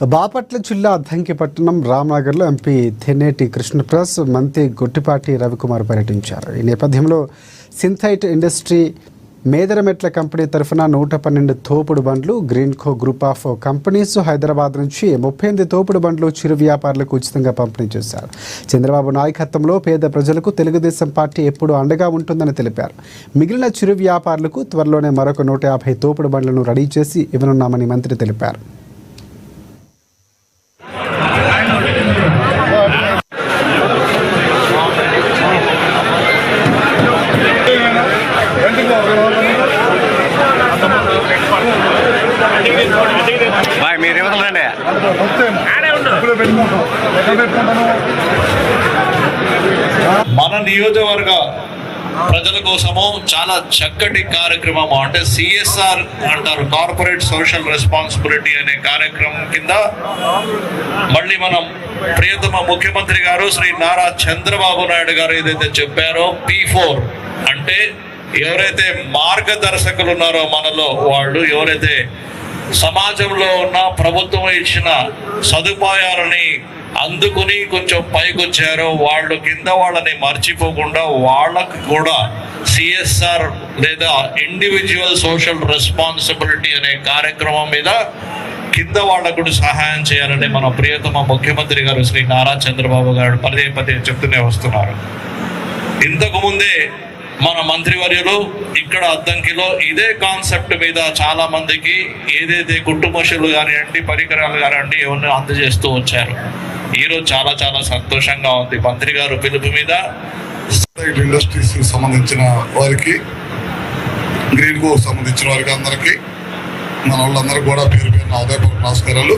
బాపట్ల జిల్లా అద్దంకిపట్నం రామ్నగర్లో ఎంపీ తెన్నేటి కృష్ణప్రసాద్, మంత్రి గొట్టిపాటి రవికుమార్ పర్యటించారు. ఈ నేపథ్యంలో సింథైట్ ఇండస్ట్రీ మేదరమెట్ల కంపెనీ తరఫున 112 తోపుడు బండ్లు, Greenko group of companies Hyderabad నుంచి 38 తోపుడు బండ్లు చిరు వ్యాపారులకు ఉచితంగా పంపిణీ చేశారు. చంద్రబాబు నాయకత్వంలో పేద ప్రజలకు తెలుగుదేశం పార్టీ ఎప్పుడూ అండగా ఉంటుందని తెలిపారు. మిగిలిన చిరు వ్యాపారులకు త్వరలోనే మరొక 150 తోపుడు బండ్లను రెడీ చేసి ఇవ్వనున్నామని మంత్రి తెలిపారు. మన నియోజకవర్గ ప్రజల కోసము చాలా చక్కటి కార్యక్రమం, అంటే సిఎస్ఆర్ అంటారు, కార్పొరేట్ సోషల్ రెస్పాన్సిబిలిటీ అనే కార్యక్రమం కింద మళ్ళీ మనం ప్రియతమ ముఖ్యమంత్రి గారు శ్రీ నారా చంద్రబాబు నాయుడు గారు ఏదైతే చెప్పారో P4 అంటే ఎవరైతే మార్గదర్శకులు ఉన్నారో మనలో, వాళ్ళు ఎవరైతే సమాజంలో ఉన్న ప్రభుత్వం ఇచ్చిన సదుపాయాలని అందుకుని కొంచెం పైకొచ్చారో వాళ్ళు కింద వాళ్ళని మర్చిపోకుండా వాళ్ళకు కూడా సిఎస్ఆర్ లేదా ఇండివిజువల్ సోషల్ రెస్పాన్సిబిలిటీ అనే కార్యక్రమం మీద కింద వాళ్ళకు కూడా సహాయం చేయాలని మన ప్రియతమ ముఖ్యమంత్రి గారు శ్రీ నారా చంద్రబాబు గారు పదే చెప్తూనే వస్తున్నారు. ఇంతకు ముందే మన మంత్రివర్యులు ఇక్కడ అద్దంకిలో ఇదే కాన్సెప్ట్ మీద చాలా మందికి ఏదైతే కుటుంబశులు కానివ్వండి, పరికరాలు కానివ్వండి ఏమన్నా అందజేస్తూ వచ్చారు. ఈరోజు చాలా సంతోషంగా ఉంది. మంత్రి గారు పిలుపు మీద ఇండస్ట్రీస్ సంబంధించిన వారికి, గ్రీన్ గో సంబంధించిన వారికి అందరికీ, మన వాళ్ళందరికీ కూడా పేరు పేరున హృదయపూర్వక నమస్కారాలు.